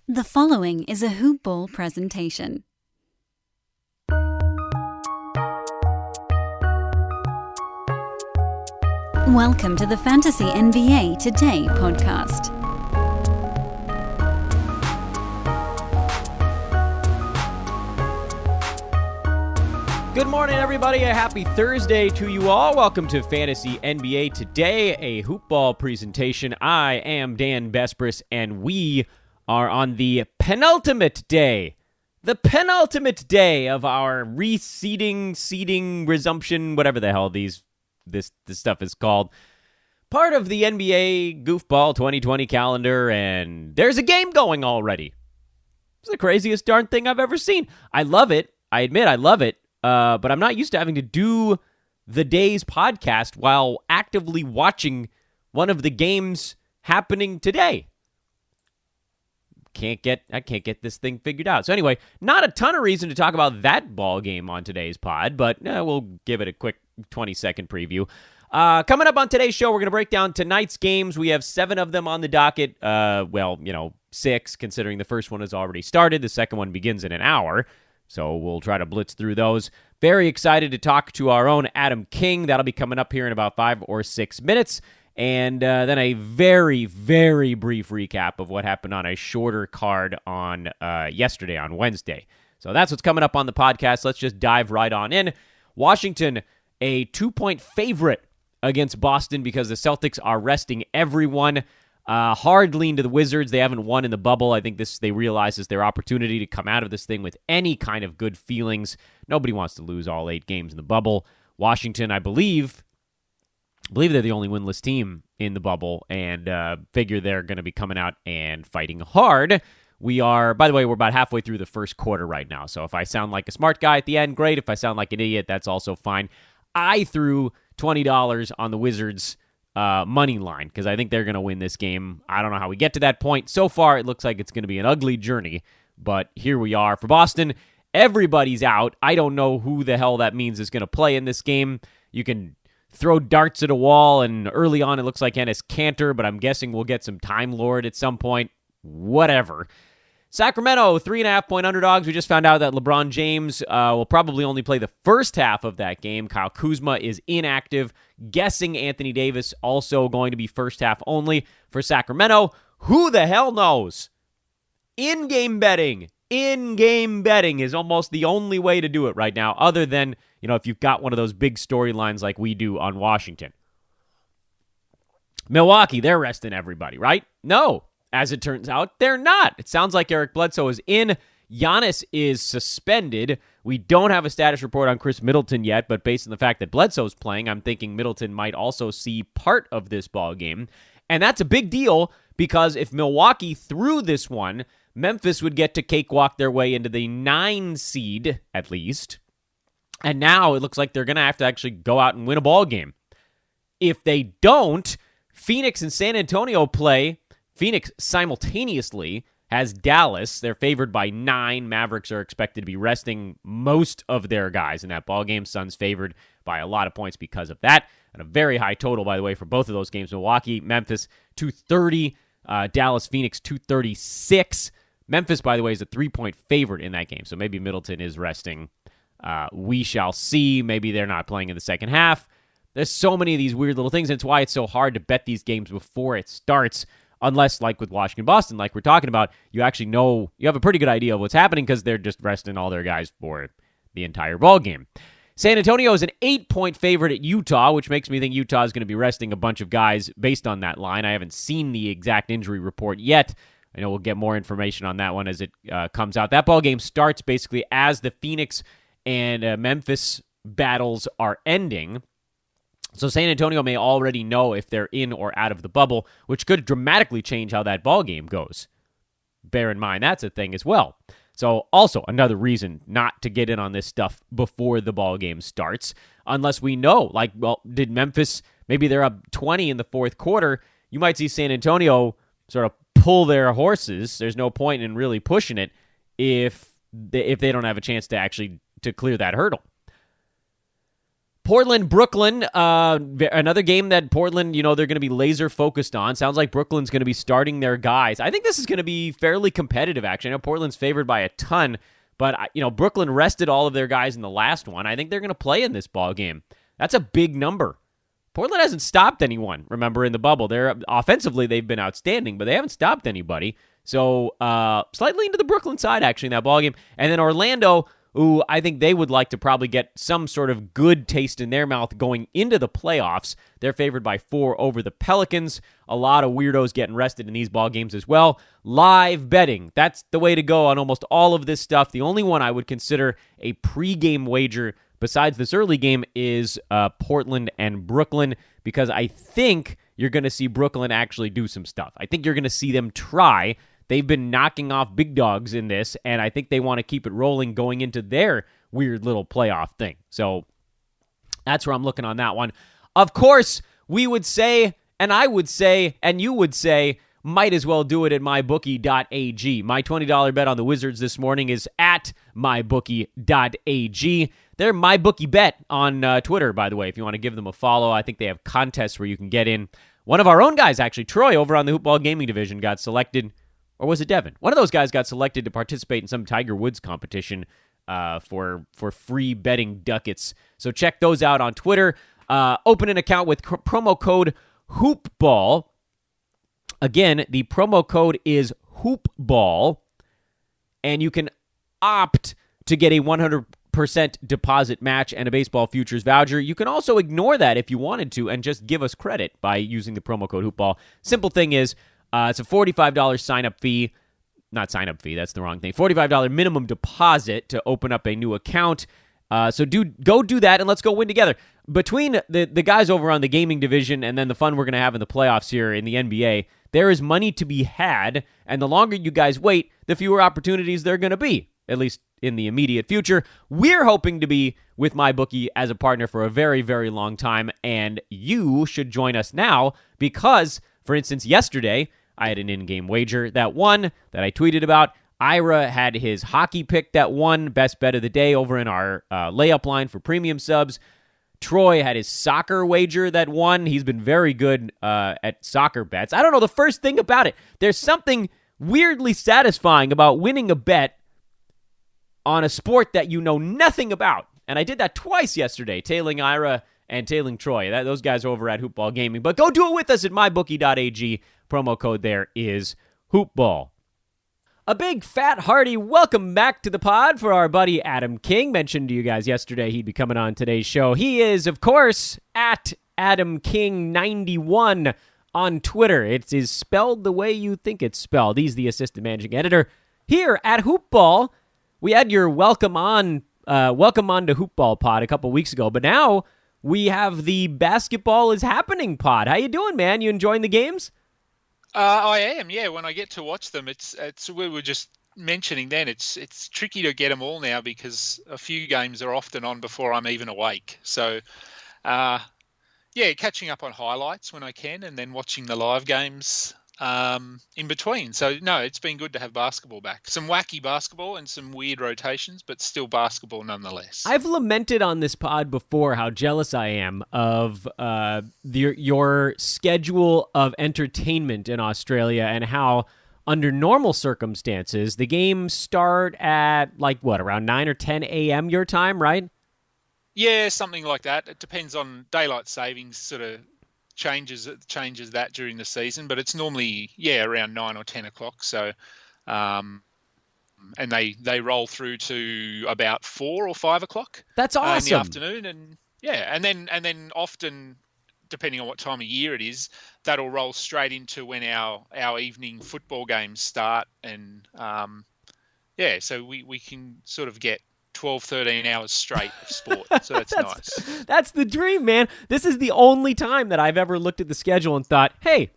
The following is a Hoop Ball presentation. Welcome to the Fantasy NBA Today podcast. Good morning, everybody. A happy Thursday to you all. Welcome to Fantasy NBA Today, a Hoop Ball presentation. I am Dan Besbris, and we are on the penultimate day of our seeding, resumption, whatever the hell this stuff is called. Part of the NBA Goofball 2020 calendar, and there's a game going already. It's the craziest darn thing I've ever seen. I love it. I admit I love it. But I'm not used to having to do the day's podcast while actively watching one of the games happening today. I can't get this thing figured out. So anyway, not a ton of reason to talk about that ball game on today's pod, but we'll give it a quick 20-second preview. Coming up on today's show, we're going to break down tonight's games. We have 7 of them on the docket. 6, considering the first one has already started. The second one begins in an hour. So we'll try to blitz through those. Very excited to talk to our own Adam King. That'll be coming up here in about 5 or 6 minutes. And then a very, very brief recap of what happened on a shorter card on yesterday, on Wednesday. So that's what's coming up on the podcast. Let's just dive right on in. Washington, a 2-point favorite against Boston because the Celtics are resting everyone. Hard lean to the Wizards. They haven't won in the bubble. I think they realize this is their opportunity to come out of this thing with any kind of good feelings. Nobody wants to lose all 8 games in the bubble. Washington, I believe they're the only winless team in the bubble, and figure they're going to be coming out and fighting hard. By the way, we're about halfway through the first quarter right now, so if I sound like a smart guy at the end, great. If I sound like an idiot, that's also fine. I threw $20 on the Wizards money line because I think they're going to win this game. I don't know how we get to that point. So far, it looks like it's going to be an ugly journey, but here we are. For Boston, everybody's out. I don't know who the hell that means is going to play in this game. You can throw darts at a wall, and early on it looks like Enes Kanter, but I'm guessing we'll get some Time Lord at some point. Whatever. Sacramento, 3.5-point underdogs. We just found out that LeBron James will probably only play the first half of that game. Kyle Kuzma is inactive. Guessing Anthony Davis also going to be first half only for Sacramento. Who the hell knows? In-game betting is almost the only way to do it right now, other than, if you've got one of those big storylines like we do on Washington. Milwaukee, they're resting everybody, right? No. As it turns out, they're not. It sounds like Eric Bledsoe is in. Giannis is suspended. We don't have a status report on Chris Middleton yet, but based on the fact that Bledsoe's playing, I'm thinking Middleton might also see part of this ball game. And that's a big deal because if Milwaukee threw this one, Memphis would get to cakewalk their way into the 9 seed, at least. And now it looks like they're going to have to actually go out and win a ball game. If they don't, Phoenix and San Antonio play. Phoenix simultaneously has Dallas. They're favored by 9. Mavericks are expected to be resting most of their guys in that ballgame. Suns favored by a lot of points because of that. And a very high total, by the way, for both of those games. Milwaukee, Memphis, 230. Dallas, Phoenix, 236. Memphis, by the way, is a 3-point favorite in that game. So maybe Middleton is resting. We shall see. Maybe they're not playing in the second half. There's so many of these weird little things, and it's why it's so hard to bet these games before it starts. Unless, like with Washington, Boston, like we're talking about, you actually know, you have a pretty good idea of what's happening because they're just resting all their guys for the entire ball game. San Antonio is an 8-point favorite at Utah, which makes me think Utah is going to be resting a bunch of guys based on that line. I haven't seen the exact injury report yet. I know we'll get more information on that one as it comes out. That ball game starts basically as the Phoenix and Memphis battles are ending. So San Antonio may already know if they're in or out of the bubble, which could dramatically change how that ball game goes. Bear in mind, that's a thing as well. So also another reason not to get in on this stuff before the ball game starts, unless we know, did Memphis, maybe they're up 20 in the fourth quarter, you might see San Antonio sort of pull their horses. There's no point in really pushing it if they don't have a chance to actually to clear that hurdle. Portland, Brooklyn, another game that Portland, they're going to be laser focused on. Sounds like Brooklyn's going to be starting their guys. I think this is going to be fairly competitive, actually. I know Portland's favored by a ton, but, Brooklyn rested all of their guys in the last one. I think they're going to play in this ball game. That's a big number. Portland hasn't stopped anyone, remember, in the bubble. Offensively, they've been outstanding, but they haven't stopped anybody. So, slightly into the Brooklyn side, actually, in that ball game. And then Orlando, who I think they would like to probably get some sort of good taste in their mouth going into the playoffs. They're favored by 4 over the Pelicans. A lot of weirdos getting rested in these ball games as well. Live betting. That's the way to go on almost all of this stuff. The only one I would consider a pregame wager besides this early game is Portland and Brooklyn, because I think you're going to see Brooklyn actually do some stuff. I think you're going to see them try. They've been knocking off big dogs in this, and I think they want to keep it rolling going into their weird little playoff thing. So that's where I'm looking on that one. Of course, we would say, and I would say, and you would say, might as well do it at mybookie.ag. My $20 bet on the Wizards this morning is at mybookie.ag. They're MyBookieBet on Twitter, by the way, if you want to give them a follow. I think they have contests where you can get in. One of our own guys, actually, Troy, over on the Hoopball Gaming Division, got selected. Or was it Devin? One of those guys got selected to participate in some Tiger Woods competition for free betting ducats. So check those out on Twitter. Open an account with promo code HOOPBALL. Again, the promo code is HOOPBALL. And you can opt to get a 100% deposit match and a baseball futures voucher. You can also ignore that if you wanted to and just give us credit by using the promo code HOOPBALL. Simple thing is, it's a $45 sign-up fee. Not sign-up fee, that's the wrong thing. $45 minimum deposit to open up a new account. So go do that, and let's go win together. Between the guys over on the gaming division and then the fun we're going to have in the playoffs here in the NBA, there is money to be had, and the longer you guys wait, the fewer opportunities there are going to be, at least in the immediate future. We're hoping to be with MyBookie as a partner for a very, very long time, and you should join us now because, for instance, yesterday, I had an in-game wager that won that I tweeted about. Ira had his hockey pick that won, best bet of the day over in our layup line for premium subs. Troy had his soccer wager that won. He's been very good at soccer bets. I don't know the first thing about it. There's something weirdly satisfying about winning a bet on a sport that you know nothing about. And I did that twice yesterday, tailing Ira and tailing Troy. Those guys are over at Hoopball Gaming. But go do it with us at mybookie.ag. Promo code there is HoopBall. A big, fat, hearty welcome back to the pod for our buddy Adam King. Mentioned to you guys yesterday he'd be coming on today's show. He is, of course, at AdamKing91 on Twitter. It is spelled the way you think it's spelled. He's the assistant managing editor here at Hoopball. We had your welcome on to Hoopball pod a couple weeks ago, but now we have the Basketball is Happening pod. How you doing, man? You enjoying the games? I am, yeah. When I get to watch them, it's we were just mentioning then, it's tricky to get them all now because a few games are often on before I'm even awake. So, catching up on highlights when I can, and then watching the live games in between. So, no, it's been good to have basketball back. Some wacky basketball and some weird rotations, but still basketball nonetheless. I've lamented on this pod before how jealous I am of your schedule of entertainment in Australia and how, under normal circumstances, the games start at, around 9 or 10 a.m. your time, right? Yeah, something like that. It depends on daylight savings sort of changes that during the season, but it's normally around 9 or 10 o'clock. So and they roll through to about 4 or 5 o'clock. That's awesome. In the afternoon, and then often, depending on what time of year it is, that'll roll straight into when our evening football games start, and so we can sort of get 12, 13 hours straight of sport. So that's nice. That's the dream, man. This is the only time that I've ever looked at the schedule and thought, hey,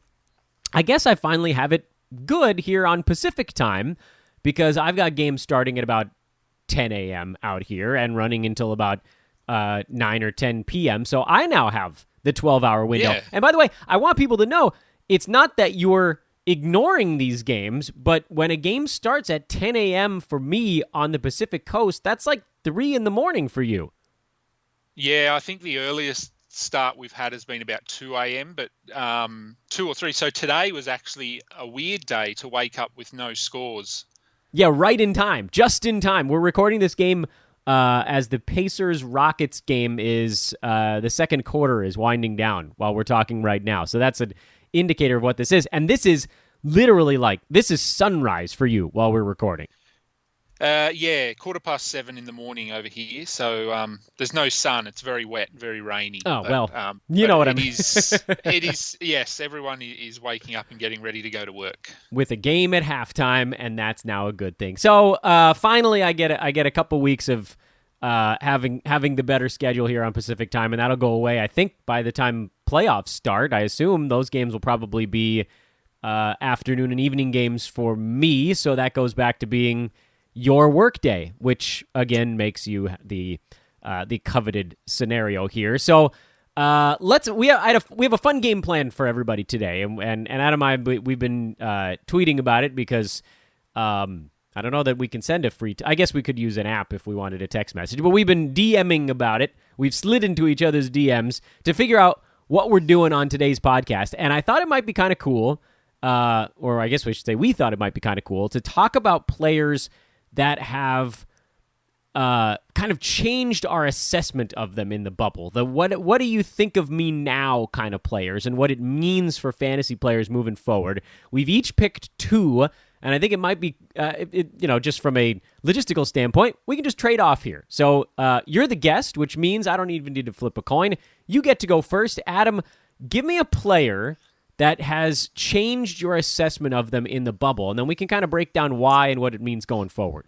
I guess I finally have it good here on Pacific time, because I've got games starting at about 10 a.m. out here and running until about 9 or 10 p.m. So I now have the 12-hour window. Yeah. And by the way, I want people to know, it's not that you're ignoring these games, but when a game starts at 10 a.m. for me on the Pacific Coast, that's like 3 in the morning for you. Yeah, I think the earliest start we've had has been about 2 a.m., but 2 or 3. So today was actually a weird day to wake up with no scores. Yeah, right in time, just in time. We're recording this game as the Pacers-Rockets game is the second quarter is winding down while we're talking right now. So that's an indicator of what this is. And this is literally this is sunrise for you while we're recording. Yeah, 7:15 in the morning over here. So there's no sun. It's very wet, very rainy. Oh, but, well, you know what I mean. It is, yes, everyone is waking up and getting ready to go to work. With a game at halftime, and that's now a good thing. So finally, I get a couple weeks of having the better schedule here on Pacific time, and that'll go away. I think by the time playoffs start, I assume those games will probably be afternoon and evening games for me. So that goes back to being your work day, which again makes you the coveted scenario here. So we have a fun game planned for everybody today, and Adam and I we've been tweeting about it because I don't know that we can send a free. I guess we could use an app if we wanted a text message, but we've been DMing about it. We've slid into each other's DMs to figure out what we're doing on today's podcast, and I thought it might be kind of cool, or I guess we should say we thought it might be kind of cool to talk about players that have kind of changed our assessment of them in the bubble. The what do you think of me now kind of players and what it means for fantasy players moving forward. We've each picked two, and I think it might be, just from a logistical standpoint, we can just trade off here. So you're the guest, which means I don't even need to flip a coin. You get to go first. Adam, give me a player that has changed your assessment of them in the bubble, and then we can kind of break down why and what it means going forward.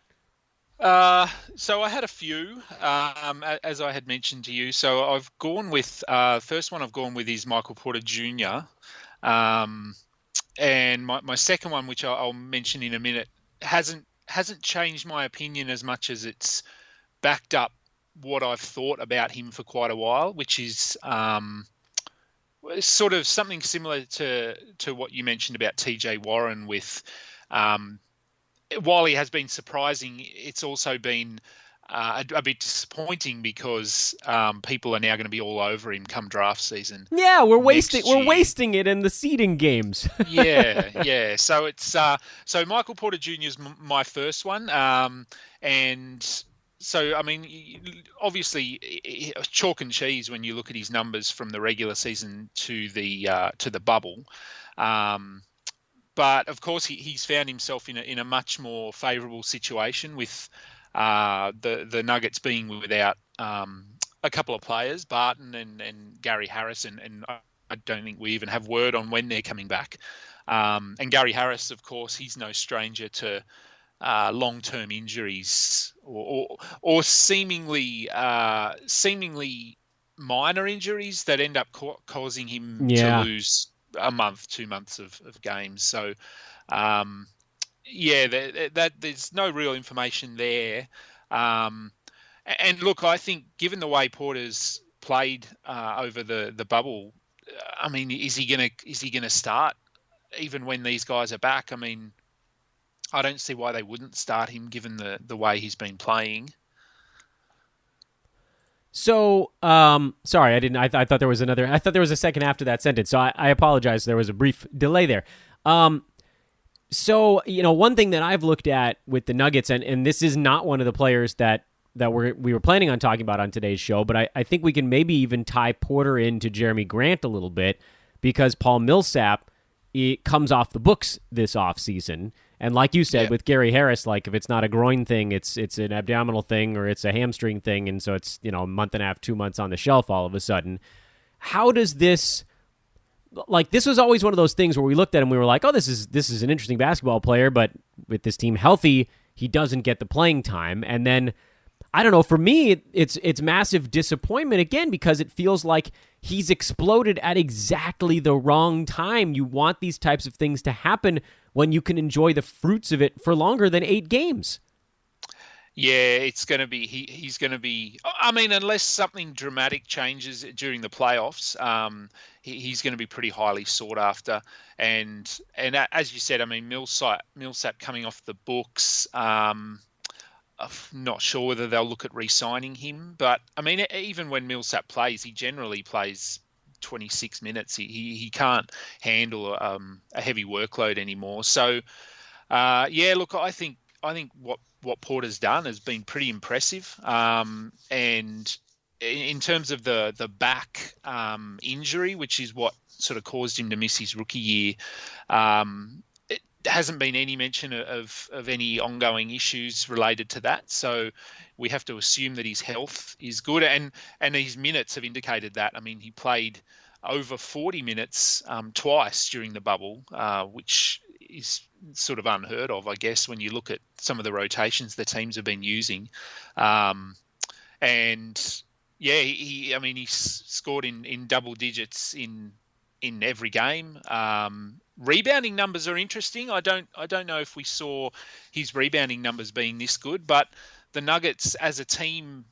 So I had a few, as I had mentioned to you. So I've gone with first one I've gone with is Michael Porter Jr. And my second one, which I'll mention in a minute, hasn't changed my opinion as much as it's backed up what I've thought about him for quite a while, which is sort of something similar to what you mentioned about TJ Warren with. While he has been surprising, it's also been a bit disappointing because people are now going to be all over him come draft season. Yeah, we're wasting it in the seeding games. yeah. So it's so Michael Porter Jr. is my first one, and so I mean, obviously, chalk and cheese when you look at his numbers from the regular season to the bubble. But of course, he's found himself in a much more favourable situation with the Nuggets being without a couple of players, Barton and Gary Harris, and I don't think we even have word on when they're coming back. And Gary Harris, of course, he's no stranger to long-term injuries or seemingly minor injuries that end up causing him to lose a month, 2 months of games. So, that there's no real information there. And look, I think given the way Porter's played over the bubble, I mean, is he gonna start even when these guys are back? I mean, I don't see why they wouldn't start him given the way he's been playing. So, sorry, I didn't. I thought there was another. I thought there was a second after that sentence. So I apologize. There was a brief delay there. So one thing that I've looked at with the Nuggets, and this is not one of the players that we were planning on talking about on today's show, but I think we can maybe even tie Porter into Jeremy Grant a little bit because Paul Millsap comes off the books this offseason. And like you said, with Gary Harris, like if it's not a groin thing, it's an abdominal thing or it's a hamstring thing, and so it's a month and a half, 2 months on the shelf all of a sudden. How does this? Like this was always one of those things where we looked at him, we were like, oh, this is an interesting basketball player, but with this team healthy, he doesn't get the playing time. And then I don't know. For me, it's massive disappointment again because it feels like he's exploded at exactly the wrong time. You want these types of things to happen when you can enjoy the fruits of it for longer than 8 games. Yeah, it's going to be he's going to be. I mean, unless something dramatic changes during the playoffs, he's going to be pretty highly sought after. And as you said, I mean, Millsap coming off the books. I'm not sure whether they'll look at re-signing him. But, I mean, even when Millsap plays, he generally plays 26 minutes. He can't handle a heavy workload anymore. So, look, I think what Porter's done has been pretty impressive. And in terms of the back injury, which is what sort of caused him to miss his rookie year, it hasn't been any mention of any ongoing issues related to that. So we have to assume that his health is good, and his minutes have indicated that. I mean, he played over 40 minutes twice during the bubble, which is sort of unheard of, I guess, when you look at some of the rotations the teams have been using. He scored in double digits in every game. Rebounding numbers are interesting. I don't know if we saw his rebounding numbers being this good, but the Nuggets as a team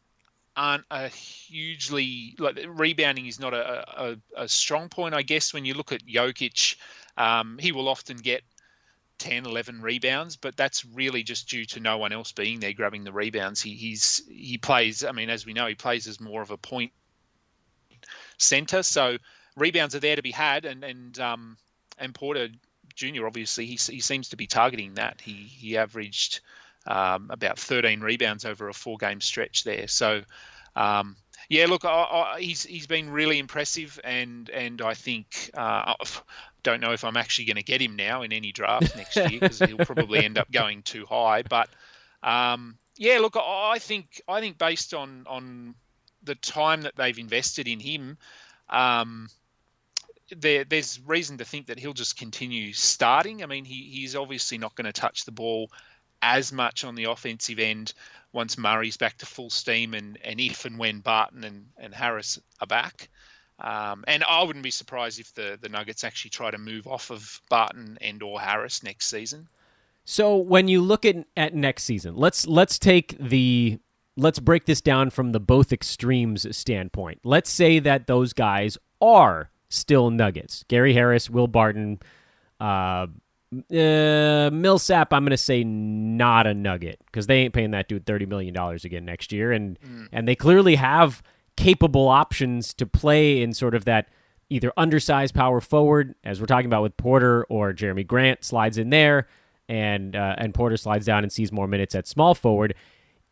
aren't a hugely, like, rebounding is not a strong point, I guess. When you look at Jokic, he will often get 10, 11 rebounds, but that's really just due to no one else being there grabbing the rebounds. He plays, I mean, as we know, he plays as more of a point center, so rebounds are there to be had, and Porter Jr., obviously, he seems to be targeting that. He averaged about 13 rebounds over a 4-game stretch there. So, he's been really impressive, and I think don't know if I'm actually going to get him now in any draft next year, because he'll probably end up going too high. But I think based on the time that they've invested in him, there's reason to think that he'll just continue starting. I mean, he's obviously not going to touch the ball as much on the offensive end once Murray's back to full steam, and if and when Barton and Harris are back. And I wouldn't be surprised if the Nuggets actually try to move off of Barton and or Harris next season. So when you look at next season, let's break this down from the both extremes standpoint. Let's say that those guys are still Nuggets. Gary Harris, Will Barton, Millsap, I'm going to say not a Nugget, because they ain't paying that dude $30 million again next year, and they clearly have capable options to play in sort of that either undersized power forward, as we're talking about with Porter, or Jeremy Grant slides in there, and Porter slides down and sees more minutes at small forward.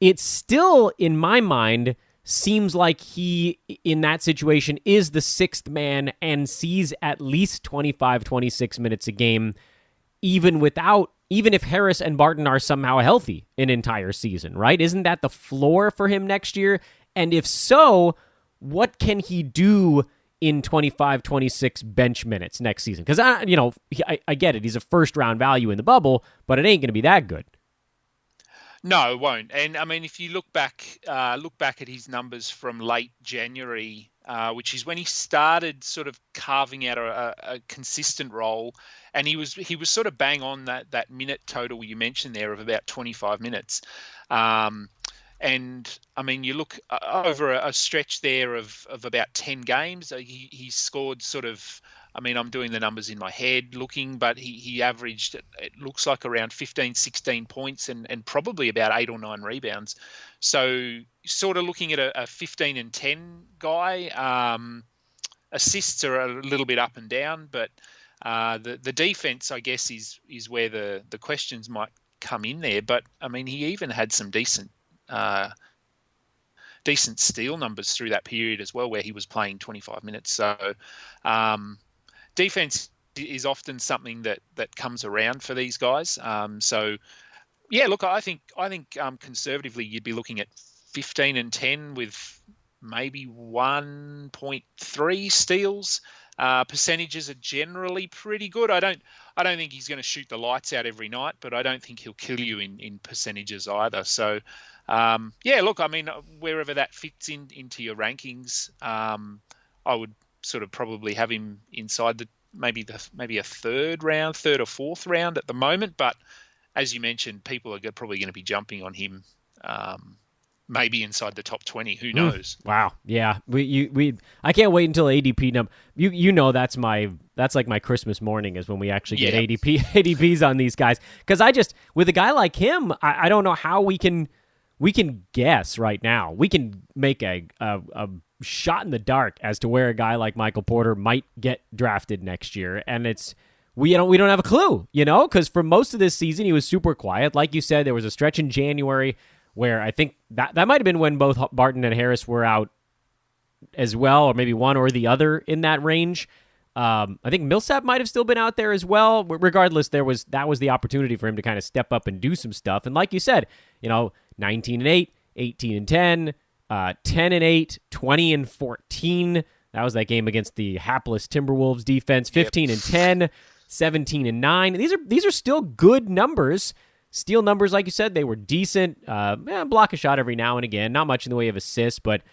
It still, in my mind, seems like he, in that situation, is the sixth man and sees at least 25, 26 minutes a game, even if Harris and Barton are somehow healthy an entire season, right? Isn't that the floor for him next year? And if so, what can he do in 25, 26 bench minutes next season? Because I get it. He's a first-round value in the bubble, but it ain't going to be that good. No, it won't. And I mean, if you look back at his numbers from late January, which is when he started sort of carving out a consistent role, and he was sort of bang on that minute total you mentioned there of about 25 minutes. And I mean, you look over a stretch there of about 10 games, he scored sort of, I mean, I'm doing the numbers in my head looking, but he averaged, it looks like, around 15, 16 points and probably about 8 or 9 rebounds. So sort of looking at a 15 and 10 guy. Assists are a little bit up and down, but the defense, I guess, is where the questions might come in there. But I mean, he even had some decent steal numbers through that period as well, where he was playing 25 minutes. So defense is often something that comes around for these guys. Look, I think conservatively you'd be looking at 15 and 10 with maybe 1.3 steals. Percentages are generally pretty good. I don't think he's going to shoot the lights out every night, but I don't think he'll kill you in percentages either. So, look, I mean, wherever that fits into your rankings, I would sort of probably have him inside maybe a third or fourth round at the moment. But as you mentioned, people are probably going to be jumping on him. Maybe inside the top 20. Who knows? Wow. Yeah. I can't wait until ADP number. That's like my Christmas morning is when we actually get ADPs on these guys. Because with a guy like him, I don't know how we can we can guess right now. We can make a shot in the dark as to where a guy like Michael Porter might get drafted next year, and we don't have a clue, because for most of this season he was super quiet. Like you said, there was a stretch in January where I think that might have been when both Barton and Harris were out as well, or maybe one or the other in that range. I think Millsap might have still been out there as well. Regardless, that was the opportunity for him to kind of step up and do some stuff. And like you said, 19-8, 18-10, 10-8, 20-14. That was that game against the hapless Timberwolves defense. 15-10, 17-9. These are still good numbers. Steal numbers, like you said, they were decent. Block a shot every now and again. Not much in the way of assists, but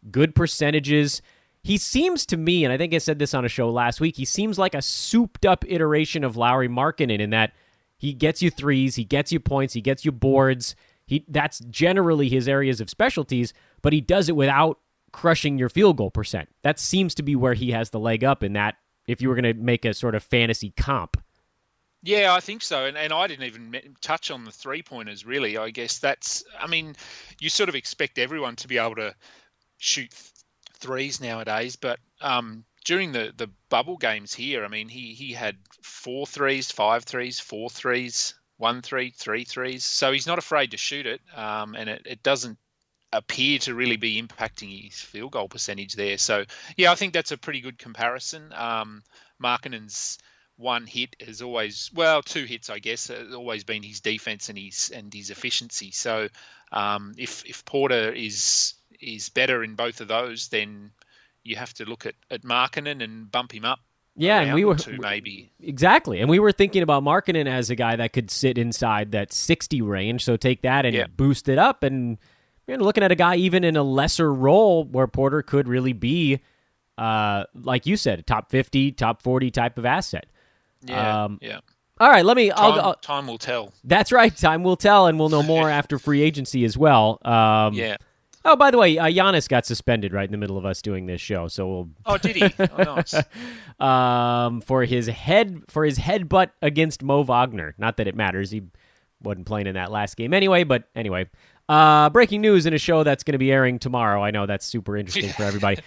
good percentages. He seems to me, and I think I said this on a show last week, he seems like a souped-up iteration of Lauri Markkanen in that he gets you threes, he gets you points, he gets you boards. That's generally his areas of specialties, but he does it without crushing your field goal percent. That seems to be where he has the leg up in that, if you were going to make a sort of fantasy comp. Yeah, I think so. And I didn't even touch on the three-pointers, really. I guess you sort of expect everyone to be able to shoot threes nowadays, but during the bubble games here, he had 4 threes, 5 threes, 4 threes, 1 3, 3 threes. So he's not afraid to shoot it, and it doesn't appear to really be impacting his field goal percentage there. So, yeah, I think that's a pretty good comparison. Markkanen's one hit has always, 2 hits, I guess, has always been his defense and his efficiency. So if Porter is better in both of those, then you have to look at Markkanen and bump him up. Yeah, and we were maybe exactly, and we were thinking about Markkanen as a guy that could sit inside that 60 range. So take that and boost it up, and looking at a guy even in a lesser role where Porter could really be, like you said, a top 50, top 40 type of asset. Yeah. All right, time will tell. That's right, time will tell, and we'll know more after free agency as well. Yeah. Oh, by the way, Giannis got suspended right in the middle of us doing this show, so we'll. Oh, did he? Oh, nice. For his headbutt against Mo Wagner. Not that it matters; he wasn't playing in that last game anyway. But anyway, breaking news in a show that's going to be airing tomorrow. I know that's super interesting for everybody.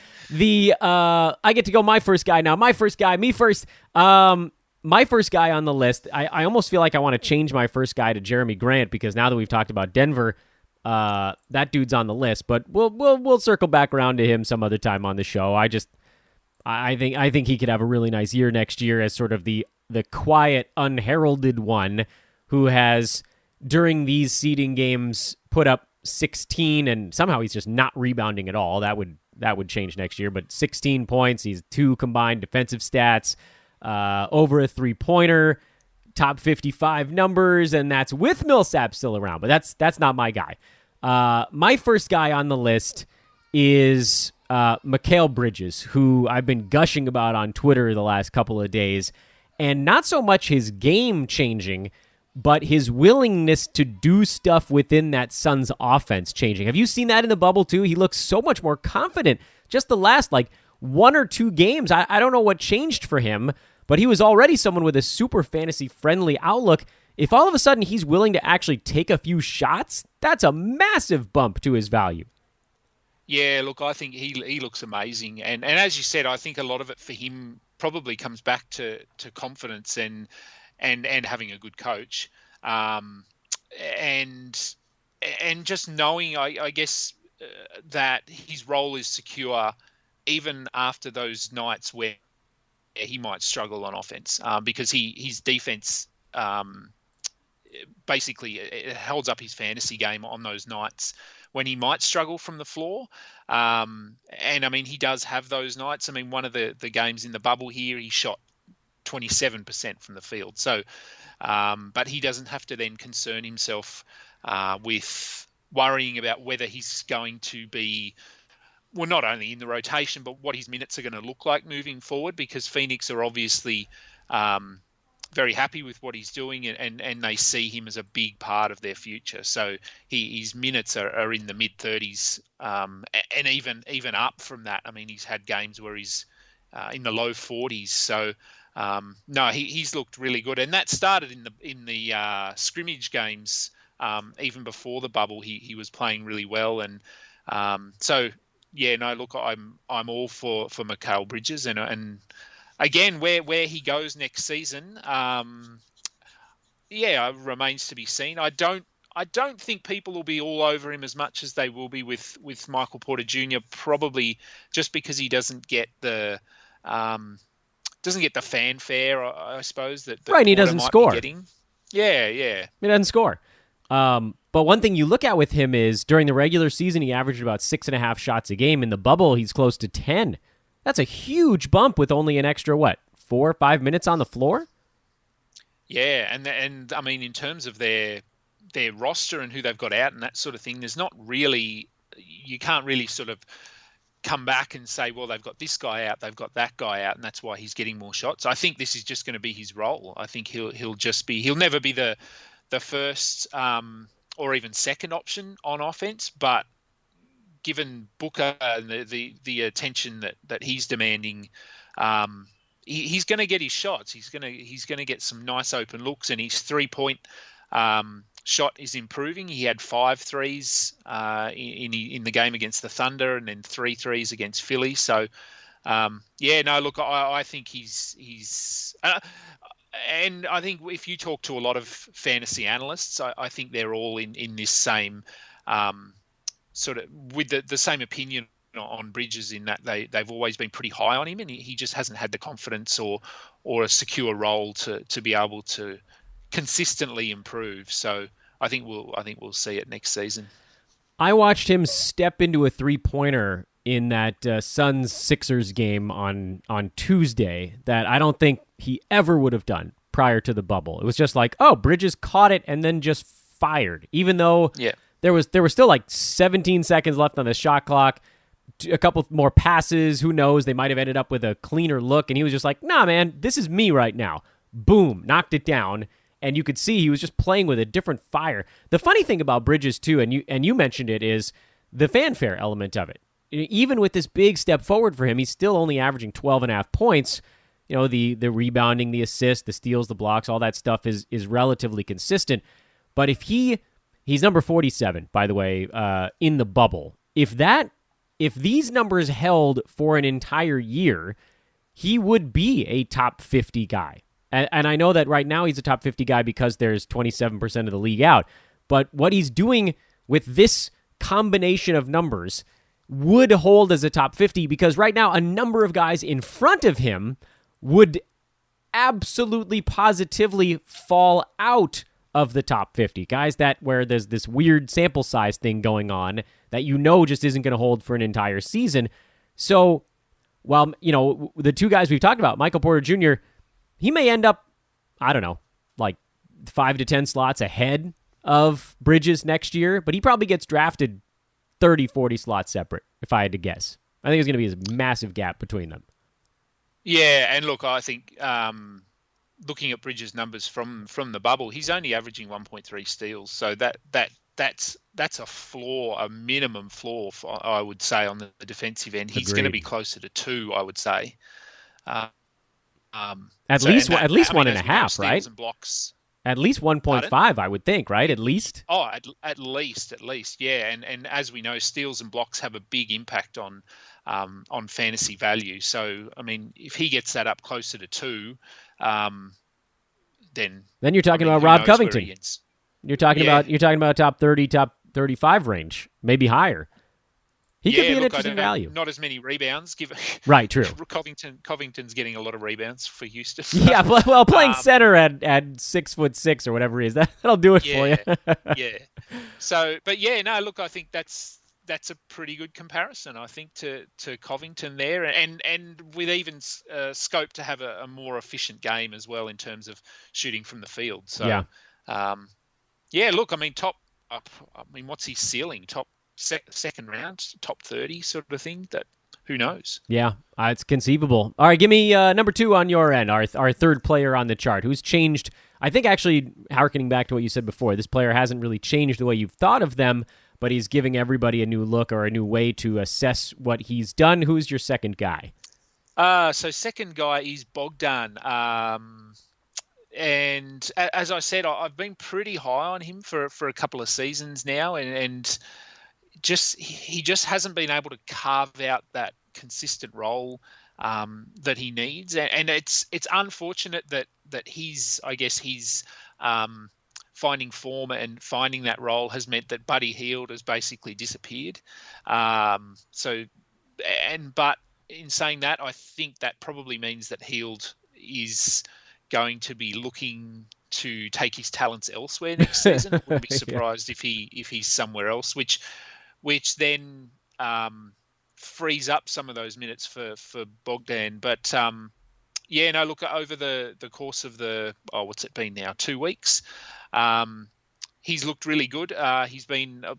I get to go my first guy now. My first guy, me first. My first guy on the list. I almost feel like I want to change my first guy to Jeremy Grant because now that we've talked about Denver. That dude's on the list, but we'll circle back around to him some other time on the show. I think he could have a really nice year next year as sort of the quiet, unheralded one who has during these seeding games put up 16 and somehow he's just not rebounding at all. That would change next year, but 16 points. He's 2 combined defensive stats, over a 3-pointer. Top 55 numbers, and that's with Millsap still around, but that's not my guy. My first guy on the list is Mikhail Bridges, who I've been gushing about on Twitter the last couple of days, and not so much his game changing, but his willingness to do stuff within that Suns offense changing. Have you seen that in the bubble too? He looks so much more confident. Just the last 1 or 2 games, I don't know what changed for him, but he was already someone with a super fantasy-friendly outlook. If all of a sudden he's willing to actually take a few shots, that's a massive bump to his value. Yeah, look, I think he looks amazing. And as you said, I think a lot of it for him probably comes back to confidence and having a good coach. And just knowing, I guess, that his role is secure even after those nights where he might struggle on offense because his defense basically it holds up his fantasy game on those nights when he might struggle from the floor. And he does have those nights. One of the games in the bubble here, he shot 27% from the field. So, but he doesn't have to then concern himself with worrying about whether he's going to be not only in the rotation, but what his minutes are going to look like moving forward, because Phoenix are obviously very happy with what he's doing and they see him as a big part of their future. So his minutes are in the mid-30s and even up from that. He's had games where he's in the low 40s. So, he's looked really good. And that started in the scrimmage games even before the bubble, he was playing really well. And so, yeah, no, look, I'm all for Mikhail Bridges. And again, where he goes next season, remains to be seen. I don't think people will be all over him as much as they will be with Michael Porter Jr. Probably just because he doesn't get the fanfare, I suppose that right. He Porter doesn't might score. Be getting. Yeah. He doesn't score. But one thing you look at with him is during the regular season, he averaged about 6.5 shots a game. In the bubble, he's close to 10. That's a huge bump with only an extra, 4 or 5 minutes on the floor? Yeah, and I mean, in terms of their roster and who they've got out and that sort of thing, there's not really, you can't really sort of come back and say, well, they've got this guy out, they've got that guy out, and that's why he's getting more shots. I think this is just going to be his role. I think he'll never be the first or even second option on offense, but given Booker and the attention that he's demanding, he's going to get his shots. He's going to get some nice open looks, and his 3-point shot is improving. He had 5 threes in the game against the Thunder, and then 3 threes against Philly. So, I think he's and I think if you talk to a lot of fantasy analysts, I think they're all in this same sort of with the same opinion on Bridges, in that they've always been pretty high on him, and he just hasn't had the confidence or a secure role to be able to consistently improve. So I think we'll see it next season. I watched him step into a 3-pointer in that Suns-Sixers game on Tuesday that I don't think he ever would have done prior to the bubble. It was just like, oh, Bridges caught it and then just fired, even though there was still 17 seconds left on the shot clock. A couple more passes, who knows? They might have ended up with a cleaner look, and he was just like, nah, man, this is me right now. Boom, knocked it down, and you could see he was just playing with a different fire. The funny thing about Bridges, too, and you mentioned it, is the fanfare element of it. Even with this big step forward for him, he's still only averaging 12.5 points. You know, the rebounding, the assists, the steals, the blocks, all that stuff is relatively consistent. But if he's number 47, by the way, in the bubble. If these numbers held for an entire year, he would be a top 50 guy. And I know that right now he's a top 50 guy because there's 27% of the league out. But what he's doing with this combination of numbers would hold as a top 50, because right now a number of guys in front of him would absolutely positively fall out of the top 50. Guys where there's this weird sample size thing going on that just isn't going to hold for an entire season. So while, the two guys we've talked about, Michael Porter Jr., he may end up, 5 to 10 slots ahead of Bridges next year, but he probably gets drafted 30, 40 slots separate, if I had to guess. I think it's going to be a massive gap between them. Yeah, and look, I think looking at Bridges' numbers from the bubble, he's only averaging 1.3 steals. So that's a floor, a minimum floor, I would say, on the defensive end. He's going to be closer to 2, I would say. At least 1.5, right? And blocks. At least 1.5, I would think, right? At least. Oh, at least, yeah. And as we know, steals and blocks have a big impact on fantasy value. So, I mean, if he gets that up closer to 2, then you're talking about Rob Covington. You're talking about top 30, top 35 range, maybe higher. He could be an interesting value. Not as many rebounds. Right, true. Covington's getting a lot of rebounds for Houston. Yeah, well, playing center at 6'6" or whatever he is, that'll do it for you. Yeah. So, but look, I think that's a pretty good comparison, I think, to Covington there, and with even scope to have a more efficient game as well in terms of shooting from the field. So, look, I mean, what's his ceiling? Top second round, top 30 sort of thing. That who knows? Yeah, it's conceivable. All right, give me number 2 on your end, our third player on the chart, who's changed. I think actually, harkening back to what you said before, this player hasn't really changed the way you've thought of them, but he's giving everybody a new look or a new way to assess what he's done. Who's your second guy? So second guy is Bogdan. And as I said, I've been pretty high on him for a couple of seasons now, and he just hasn't been able to carve out that consistent role that he needs. And it's unfortunate that he's, I guess, finding form and finding that role has meant that Buddy Hield has basically disappeared. But in saying that, I think that probably means that Hield is going to be looking to take his talents elsewhere next season. I wouldn't be surprised if he's somewhere else, which then frees up some of those minutes for Bogdan. But look, over the course of what's it been now, 2 weeks, he's looked really good. He's been a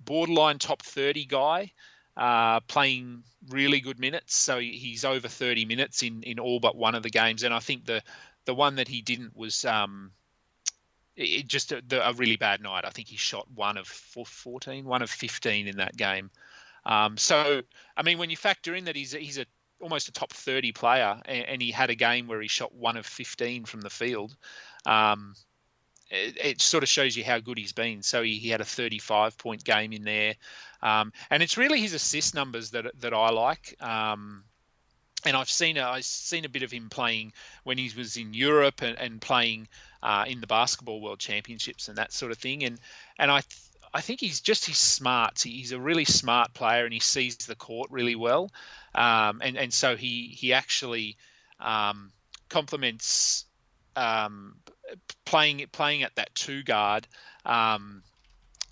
borderline top 30 guy, playing really good minutes. So he's over 30 minutes in all but one of the games. And I think the one that he didn't was just a really bad night. I think he shot 1 of 14, 1 of 15 in that game. So, I mean, when you factor in that he's almost a top 30 player, and he had a game where he shot 1 of 15 from the field, it sort of shows you how good he's been. So he had a 35-point game in there. And it's really his assist numbers that I like. And I've seen a bit of him playing when he was in Europe and playing in the Basketball World Championships and that sort of thing. And I think he's smart. He's a really smart player, and he sees the court really well. And so he actually complements playing at that 2 guard.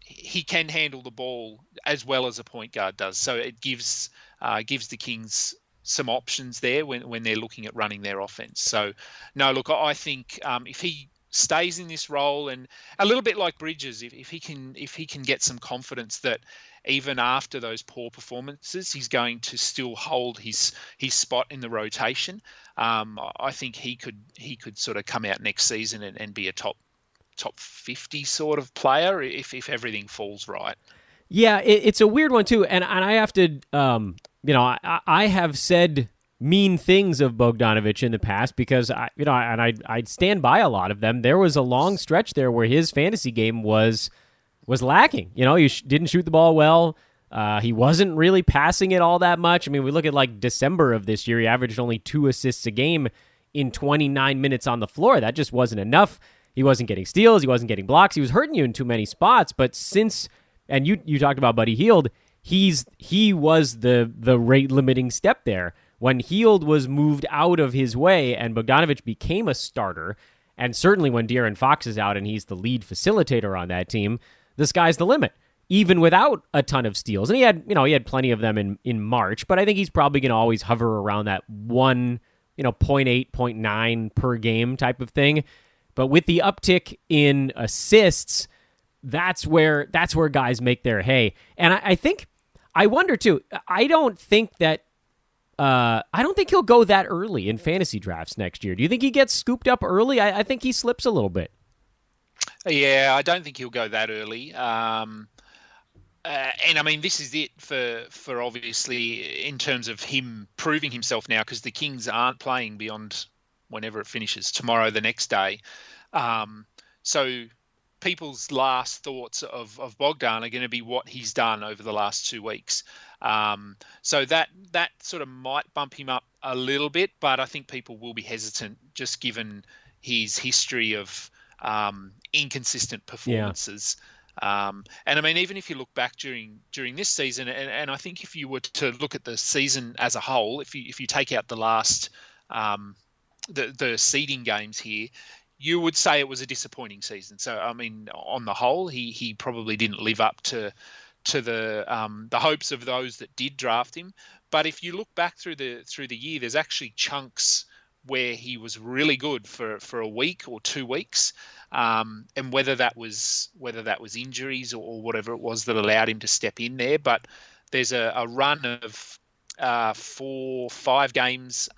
He can handle the ball as well as a point guard does. So it gives the Kings some options there when they're looking at running their offense. So, no, look, I think if he stays in this role, and a little bit like Bridges, if he can get some confidence that even after those poor performances, he's going to still hold his spot in the rotation, I think he could sort of come out next season and be a top 50 sort of player if everything falls right. Yeah, it's a weird one too, and I have to, I have said mean things of Bogdanovic in the past because I'd stand by a lot of them. There was a long stretch there where his fantasy game was lacking. He didn't shoot the ball well. He wasn't really passing it all that much. I mean, we look at like December of this year, he averaged only 2 assists a game in 29 minutes on the floor. That just wasn't enough. He wasn't getting steals. He wasn't getting blocks. He was hurting you in too many spots. But and you talked about Buddy Hield, he was the rate limiting step there. When Hield was moved out of his way and Bogdanovic became a starter, and certainly when De'Aaron Fox is out and he's the lead facilitator on that team, the sky's the limit, even without a ton of steals. And he had plenty of them in March, but I think he's probably going to always hover around that 0.8, 0.9 per game type of thing. But with the uptick in assists, that's where guys make their hay. And I wonder too, I don't think he'll go that early in fantasy drafts next year. Do you think he gets scooped up early? I think he slips a little bit. Yeah, I don't think he'll go that early. And I mean, this is it for obviously in terms of him proving himself now, because the Kings aren't playing beyond whenever it finishes, tomorrow, the next day. So people's last thoughts of Bogdan are going to be what he's done over the last 2 weeks. So that sort of might bump him up a little bit, but I think people will be hesitant just given his history of inconsistent performances. Yeah. And I mean, even if you look back during this season, and I think if you were to look at the season as a whole, if you take out the last the seeding games here, you would say it was a disappointing season. So I mean, on the whole, he probably didn't live up to the hopes of those that did draft him. But if you look back through the year, there's actually chunks where he was really good for a week or 2 weeks, and whether that was injuries or whatever it was that allowed him to step in there. But there's a run of 4-5 games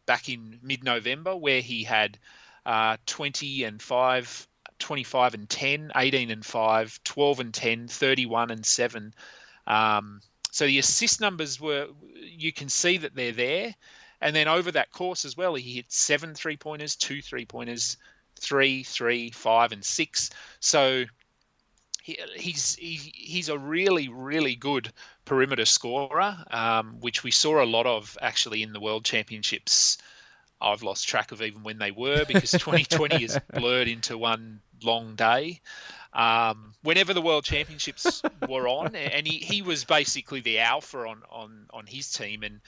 back in mid-November where he had 20-5, 25-10, 18-5, 12-10, 31-7. So the assist numbers you can see that they're there. And then over that course as well, he hit 7 3-pointers, 2 3-pointers, 3, 3, 5, and 6. So he's a really, really good perimeter scorer, which we saw a lot of actually in the World Championships. I've lost track of even when they were, because 2020 is blurred into one long day. Whenever the World Championships were on, and he was basically the alpha on his team, and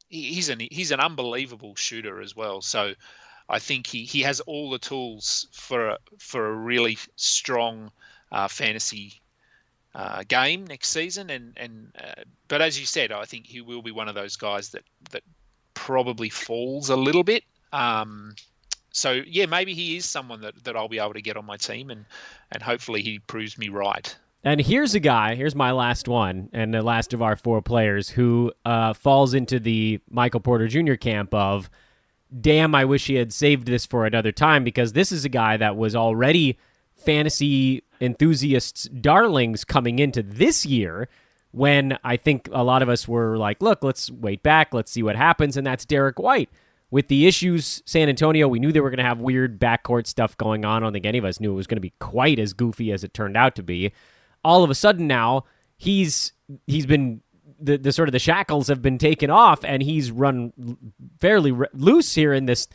he's an unbelievable shooter as well. So I think he has all the tools for a really strong fantasy game next season. But as you said, I think he will be one of those guys that probably falls a little bit. So yeah, maybe he is someone that I'll be able to get on my team, and hopefully he proves me right. And here's my last one, and the last of our 4 players, who falls into the Michael Porter Jr. camp of, damn, I wish he had saved this for another time, because this is a guy that was already fantasy enthusiasts' darlings coming into this year, when I think a lot of us were like, look, let's wait back, let's see what happens, and that's Derek White. With the issues, San Antonio, we knew they were going to have weird backcourt stuff going on. I don't think any of us knew it was going to be quite as goofy as it turned out to be. All of a sudden now, he's been, the sort of the shackles have been taken off, and he's run fairly loose here in this,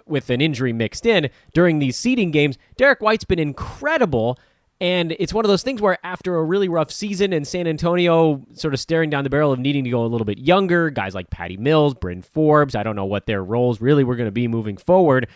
with an injury mixed in, during these seeding games. Derek White's been incredible, and it's one of those things where after a really rough season and San Antonio sort of staring down the barrel of needing to go a little bit younger, guys like Patty Mills, Bryn Forbes, I don't know what their roles really were going to be moving forward.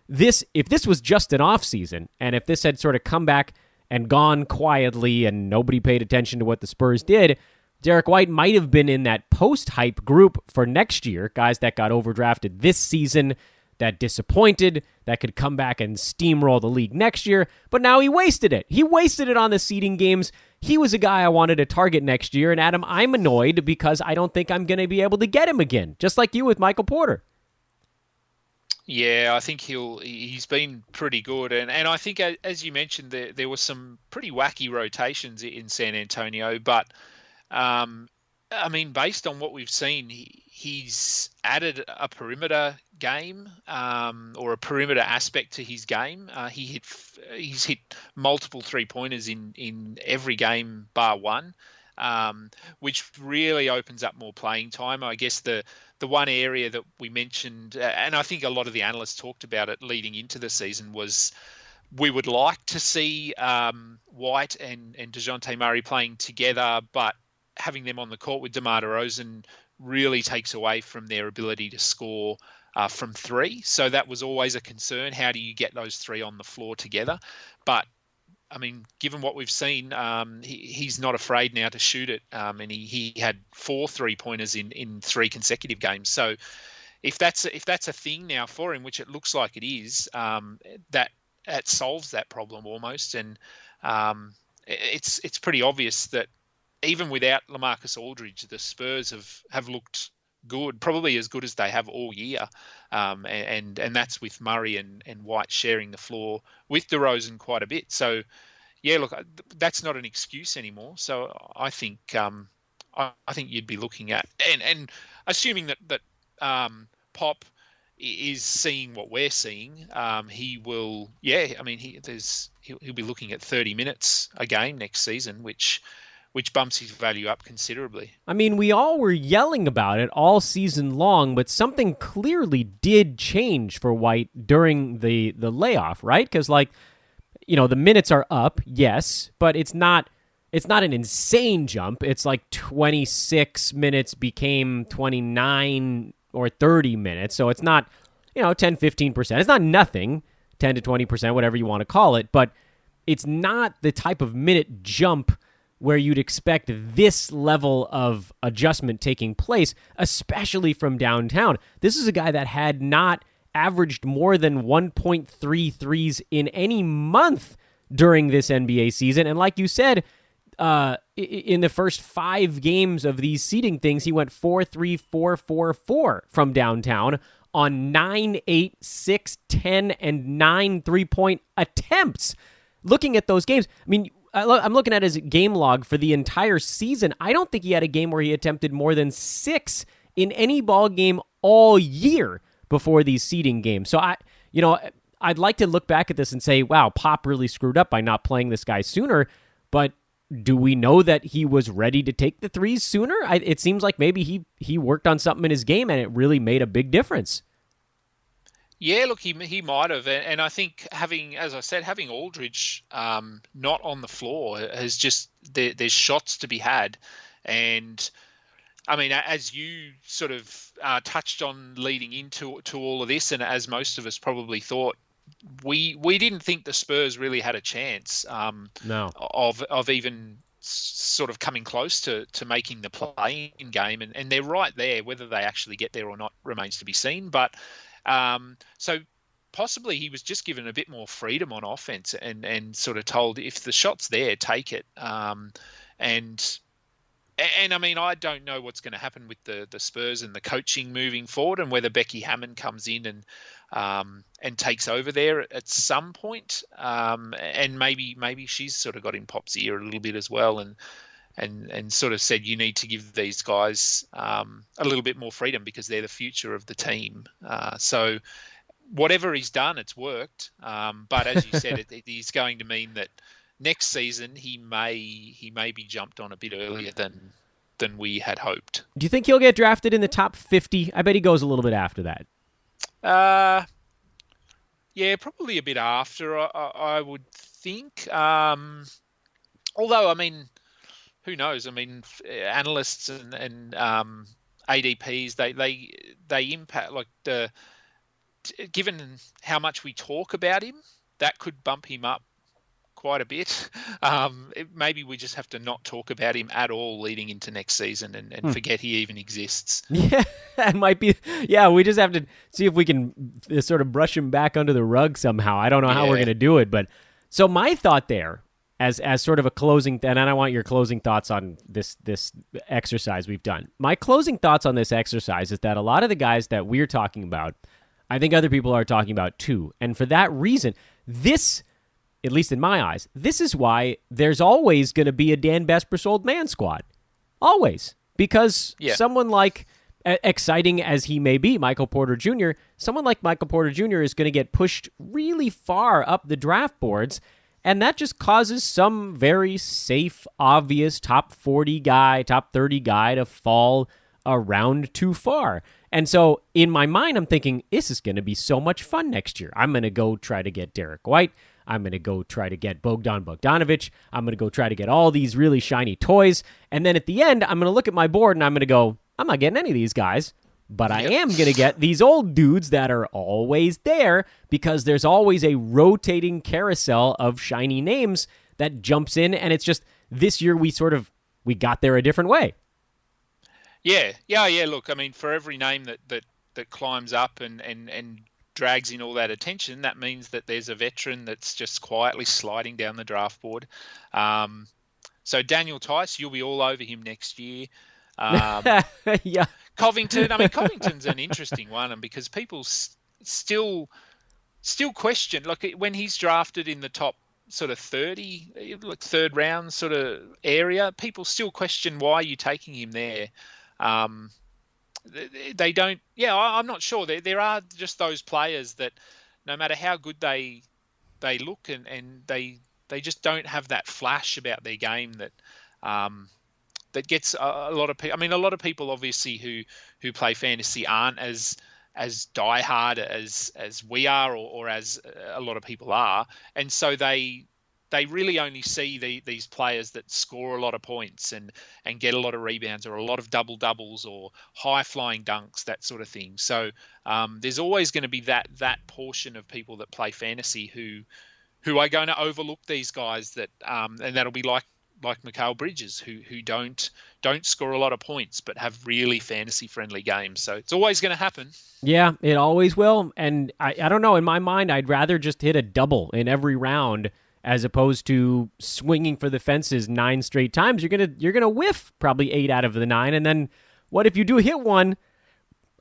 If this was just an offseason, and if this had sort of come back and gone quietly and nobody paid attention to what the Spurs did, Derek White might have been in that post-hype group for next year, guys that got overdrafted this season, that disappointed, that could come back and steamroll the league next year, but now he wasted it. He wasted it on the seeding games. He was a guy I wanted to target next year, and Adam, I'm annoyed because I don't think I'm going to be able to get him again, just like you with Michael Porter. Yeah, I think he's been pretty good, and I think, as you mentioned, there were some pretty wacky rotations in San Antonio, but I mean, based on what we've seen, he's added a perimeter game, or a perimeter aspect to his game. He's hit multiple 3-pointers in every game bar one, which really opens up more playing time. I guess the one area that we mentioned, and I think a lot of the analysts talked about it leading into the season, was we would like to see White and DeJounte Murray playing together, but having them on the court with DeMar DeRozan really takes away from their ability to score from 3. So that was always a concern. How do you get those 3 on the floor together? But I mean, given what we've seen, he's not afraid now to shoot it. And he had 4 3-pointers in 3 consecutive games. So if that's a thing now for him, which it looks like it is, that solves that problem almost. And it's pretty obvious that even without LaMarcus Aldridge, the Spurs have looked good, probably as good as they have all year. And that's with Murray and White sharing the floor with DeRozan quite a bit. So, yeah, look, that's not an excuse anymore. So I think you'd be looking at, and assuming that Pop is seeing what we're seeing, he will, I mean, he'll be looking at 30 minutes a game next season, which bumps his value up considerably. I mean, we all were yelling about it all season long, but something clearly did change for White during the layoff, right? Because, like, you know, the minutes are up, yes, but it's not an insane jump. It's like 26 minutes became 29 or 30 minutes, so it's not, 10, 15%. It's not nothing, 10 to 20%, whatever you want to call it, but it's not the type of minute jump where you'd expect this level of adjustment taking place, especially from downtown. This is a guy that had not averaged more than 1.3 threes in any month during this NBA season. And like you said, in the first 5 games of these seeding things, he went 4-3, 4-4-4 from downtown on 9, 8, 6, 10, and 9 3-point attempts. Looking at those games, I mean, I'm looking at his game log for the entire season. I don't think he had a game where he attempted more than 6 in any ball game all year before these seeding games. So I'd like to look back at this and say, wow, Pop really screwed up by not playing this guy sooner. But do we know that he was ready to take the threes sooner? It seems like maybe he worked on something in his game and it really made a big difference. Yeah, look, he might have, and I think having Aldridge not on the floor has just there's shots to be had, and I mean, as you sort of touched on leading into all of this, and as most of us probably thought, we didn't think the Spurs really had a chance of even sort of coming close to making the play-in game, and they're right there. Whether they actually get there or not remains to be seen, but. So possibly he was just given a bit more freedom on offense and sort of told, if the shot's there, take it. And I mean, I don't know what's going to happen with the Spurs and the coaching moving forward, and whether Becky Hammond comes in and takes over there at some point. And maybe she's sort of got in Pop's ear a little bit as well, and sort of said, you need to give these guys a little bit more freedom because they're the future of the team. So whatever he's done, it's worked. But as you said, it is going to mean that next season he may be jumped on a bit earlier than we had hoped. Do you think he'll get drafted in the top 50? I bet he goes a little bit after that. Yeah, probably a bit after, I would think. Although, I mean, who knows? I mean, analysts and ADPs, they impact, like, given how much we talk about him, that could bump him up quite a bit. Maybe we just have to not talk about him at all leading into next season and forget he even exists. Yeah, that might be. Yeah, we just have to see if we can sort of brush him back under the rug somehow. I don't know how we're going to do it, but so my thought there, as sort of a closing, and I want your closing thoughts on this exercise we've done. My closing thoughts on this exercise is that a lot of the guys that we're talking about, I think other people are talking about too. And for that reason, this, at least in my eyes, this is why there's always going to be a Dan Besbris old man squad. Always. Because someone like, exciting as he may be, Michael Porter Jr., someone like Michael Porter Jr. is going to get pushed really far up the draft boards. And that just causes some very safe, obvious top 40 guy, top 30 guy to fall around too far. And so in my mind, I'm thinking, this is going to be so much fun next year. I'm going to go try to get Derek White. I'm going to go try to get Bogdanovic. I'm going to go try to get all these really shiny toys. And then at the end, I'm going to look at my board and I'm going to go, I'm not getting any of these guys. But I am going to get these old dudes that are always there because there's always a rotating carousel of shiny names that jumps in. And it's just this year we got there a different way. Yeah. Look, I mean, for every name that climbs up and drags in all that attention, that means that there's a veteran that's just quietly sliding down the draft board. So Daniel Tice, you'll be all over him next year. Yeah. Covington, I mean, Covington's an interesting one, and because people still question, like when he's drafted in the top sort of 30, like third round sort of area, people still question why you're taking him there. They don't. Yeah, I'm not sure. There are just those players that no matter how good they look and they just don't have that flash about their game that that gets a lot of people. I mean, a lot of people obviously who play fantasy aren't as diehard as we are or as a lot of people are, and so they really only see these players that score a lot of points and get a lot of rebounds or a lot of double doubles or high flying dunks, that sort of thing. So there's always going to be that portion of people that play fantasy who are going to overlook these guys that and that'll be like Mikhail Bridges, who don't score a lot of points but have really fantasy friendly games. So it's always going to happen. Yeah, it always will. And I don't know, in my mind, I'd rather just hit a double in every round as opposed to swinging for the fences 9 straight times. You're gonna whiff probably 8 out of the 9, and then what if you do hit one?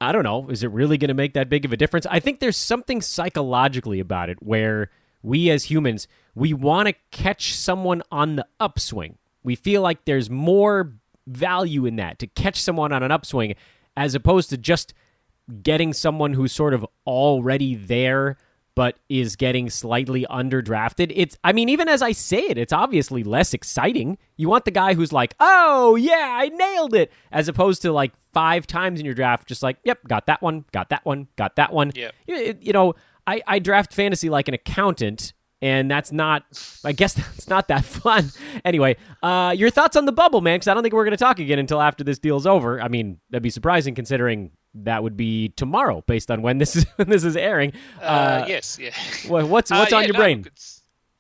I don't know. Is it really going to make that big of a difference? I think there's something psychologically about it where we as humans, we want to catch someone on the upswing. We feel like there's more value in that, to catch someone on an upswing. as opposed to just getting someone who's sort of already there but is getting slightly underdrafted. Even as I say it, it's obviously less exciting. You want the guy who's like, oh, yeah, I nailed it, as opposed to like 5 times in your draft, just like, yep, got that one, got that one, got that one. Yep. I draft fantasy like an accountant, and I guess that's not that fun. Anyway, your thoughts on the bubble, man, because I don't think we're going to talk again until after this deal's over. I mean, that'd be surprising considering that would be tomorrow based on when this is airing. Yes, yeah. What's on your brain? Look,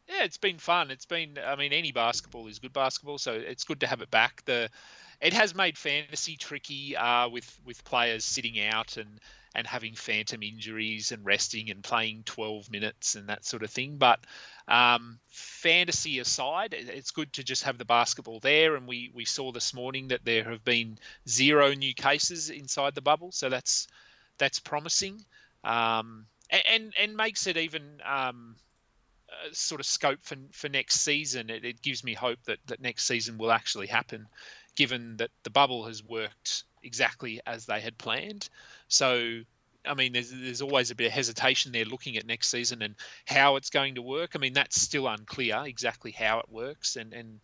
it's been fun. Any basketball is good basketball, so it's good to have it back. It has made fantasy tricky with players sitting out and having phantom injuries and resting and playing 12 minutes and that sort of thing. But fantasy aside, it's good to just have the basketball there. And we saw this morning that there have been 0 new cases inside the bubble. So that's promising and makes it even sort of scope for next season. It gives me hope that next season will actually happen, given that the bubble has worked exactly as they had planned. So, there's always a bit of hesitation there looking at next season and how it's going to work. That's still unclear exactly how it works, and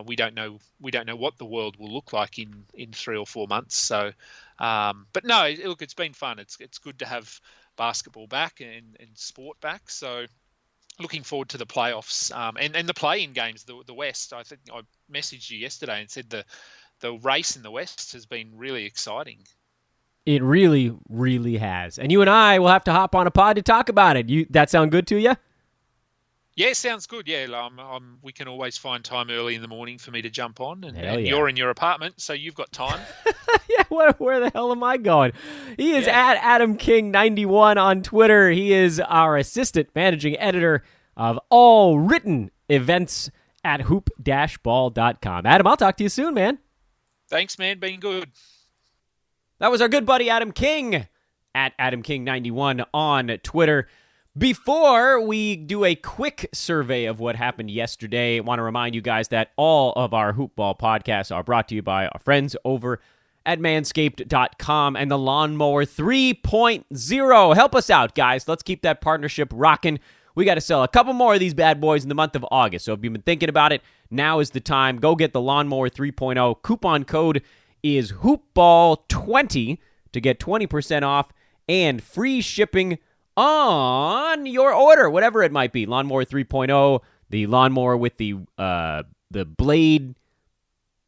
we don't know what the world will look like in 3 or 4 months. So, but no, look, it's been fun. It's good to have basketball back and sport back. So, looking forward to the playoffs and the play-in games. The West. I think I messaged you yesterday and said the race in the West has been really exciting. It really, really has. And you and I will have to hop on a pod to talk about it. That sound good to you? Yeah, sounds good. Yeah, we can always find time early in the morning for me to jump on. And yeah. You're in your apartment, so you've got time. Yeah, where the hell am I going? He is at Adam King 91 on Twitter. He is our assistant managing editor of all written events at hoop-ball.com. Adam, I'll talk to you soon, man. Thanks, man. Been good. That was our good buddy Adam King at AdamKing91 on Twitter. Before we do a quick survey of what happened yesterday, I want to remind you guys that all of our Hoop Ball podcasts are brought to you by our friends over at Manscaped.com and the Lawnmower 3.0. Help us out, guys. Let's keep that partnership rocking. We got to sell a couple more of these bad boys in the month of August. So if you've been thinking about it, now is the time. Go get the Lawnmower 3.0. Coupon code is HoopBall20 to get 20% off and free shipping on your order, whatever it might be. Lawnmower 3.0, the lawnmower with the blade.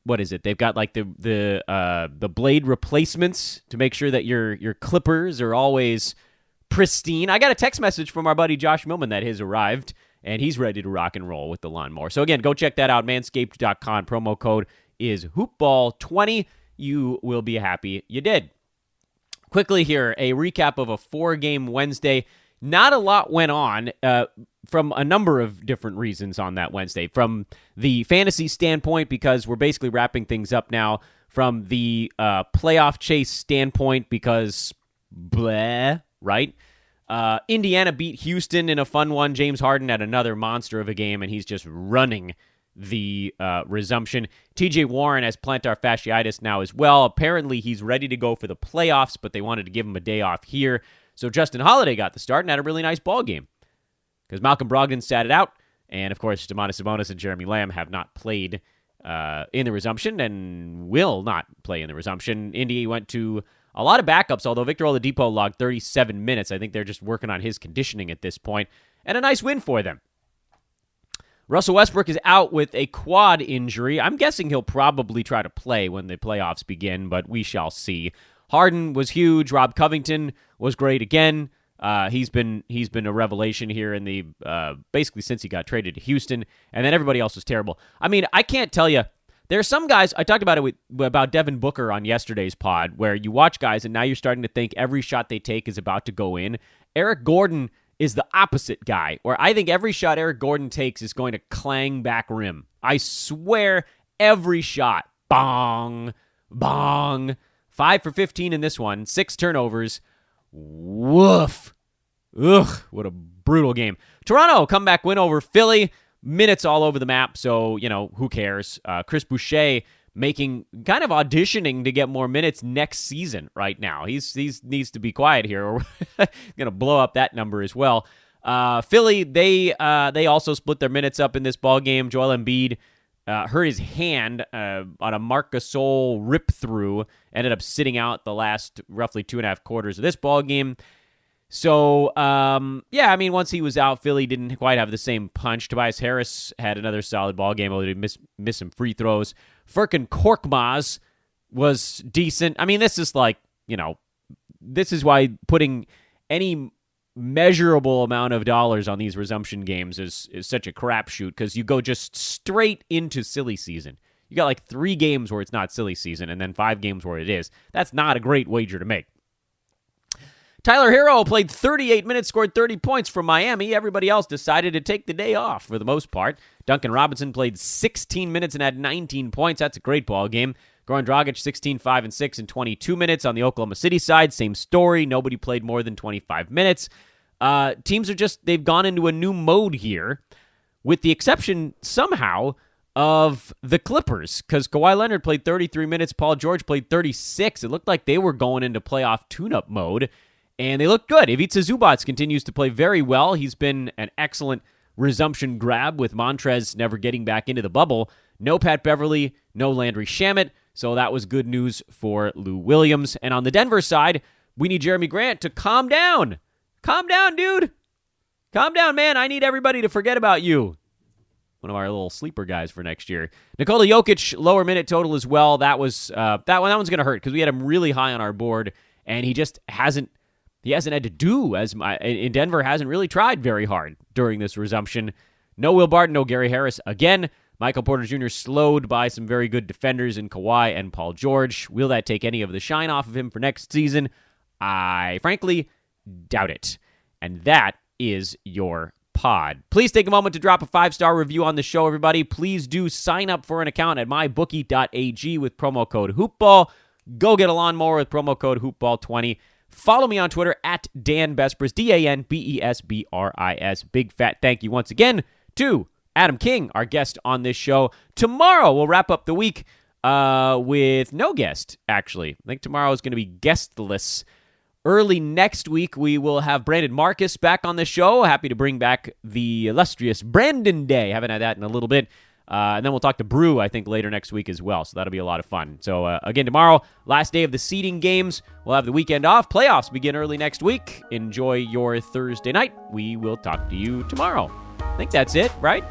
What is it? They've got like the blade replacements to make sure that your clippers are always pristine. I got a text message from our buddy Josh Millman that his arrived, and he's ready to rock and roll with the lawnmower. So again, go check that out. Manscaped.com. Promo code is HoopBall20. You will be happy you did. Quickly here, a recap of a 4-game Wednesday. Not a lot went on from a number of different reasons on that Wednesday. From the fantasy standpoint, because we're basically wrapping things up now. From the playoff chase standpoint, because bleh, right? Indiana beat Houston in a fun one. James Harden had another monster of a game, and he's just running the resumption. TJ Warren has plantar fasciitis now as well. Apparently, he's ready to go for the playoffs, but they wanted to give him a day off here. So Justin Holiday got the start and had a really nice ball game because Malcolm Brogdon sat it out. And, of course, Domantas Sabonis and Jeremy Lamb have not played in the resumption and will not play in the resumption. Indy went to a lot of backups, although Victor Oladipo logged 37 minutes. I think they're just working on his conditioning at this point. And a nice win for them. Russell Westbrook is out with a quad injury. I'm guessing he'll probably try to play when the playoffs begin, but we shall see. Harden was huge. Rob Covington was great again. He's been a revelation here in the basically since he got traded to Houston, and then everybody else was terrible. I mean, I can't tell you. There are some guys, I talked about it about Devin Booker on yesterday's pod, where you watch guys and now you're starting to think every shot they take is about to go in. Eric Gordon is the opposite guy, where I think every shot Eric Gordon takes is going to clang back rim. I swear, every shot. Bong, bong. 5 for 15 in this one. 6 turnovers. Woof. Ugh, what a brutal game. Toronto, comeback win over Philly. Minutes all over the map, so, who cares? Chris Boucher kind of auditioning to get more minutes next season right now. He's needs to be quiet here, or we're going to blow up that number as well. Philly, they also split their minutes up in this ball game. Joel Embiid hurt his hand on a Marc Gasol rip-through, ended up sitting out the last roughly 2.5 quarters of this ball game. So, once he was out, Philly didn't quite have the same punch. Tobias Harris had another solid ball game, although he missed some free throws. Furkan Korkmaz was decent. This is this is why putting any measurable amount of dollars on these resumption games is such a crapshoot, because you go just straight into silly season. You got 3 games where it's not silly season, and then 5 games where it is. That's not a great wager to make. Tyler Hero played 38 minutes, scored 30 points for Miami. Everybody else decided to take the day off for the most part. Duncan Robinson played 16 minutes and had 19 points. That's a great ball game. Goran Dragic, 16, 5, and 6 in 22 minutes. On the Oklahoma City side, same story. Nobody played more than 25 minutes. Teams are they've gone into a new mode here, with the exception somehow of the Clippers, because Kawhi Leonard played 33 minutes. Paul George played 36. It looked like they were going into playoff tune-up mode, and they look good. Ivica Zubac continues to play very well. He's been an excellent resumption grab, with Montrez never getting back into the bubble. No Pat Beverly, no Landry Shamet, so that was good news for Lou Williams. And on the Denver side, we need Jeremy Grant to calm down. Calm down, dude. Calm down, man. I need everybody to forget about you. One of our little sleeper guys for next year. Nikola Jokic, lower minute total as well. That was that one's going to hurt, because we had him really high on our board, and he just hasn't had to do in Denver. Hasn't really tried very hard during this resumption. No Will Barton, no Gary Harris again. Michael Porter Jr. slowed by some very good defenders in Kawhi and Paul George. Will that take any of the shine off of him for next season? I frankly doubt it. And that is your pod. Please take a moment to drop a 5-star review on the show, everybody. Please do sign up for an account at mybookie.ag with promo code HoopBall. Go get a lawnmower with promo code HoopBall20. Follow me on Twitter at Dan Besbris, DanBesbris. Big fat thank you once again to Adam King, our guest on this show. Tomorrow we'll wrap up the week with no guest, actually. I think tomorrow is going to be guestless. Early next week, we will have Brandon Marcus back on the show. Happy to bring back the illustrious Brandon Day. Haven't had that in a little bit. And then we'll talk to Brew, I think, later next week as well. So that'll be a lot of fun. So, again, tomorrow, last day of the seeding games. We'll have the weekend off. Playoffs begin early next week. Enjoy your Thursday night. We will talk to you tomorrow. I think that's it, right?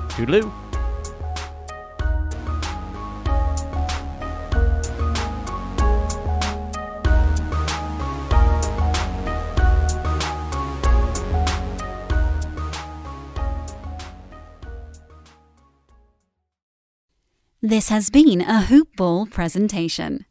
Toodaloo. This has been a Hoop Ball presentation.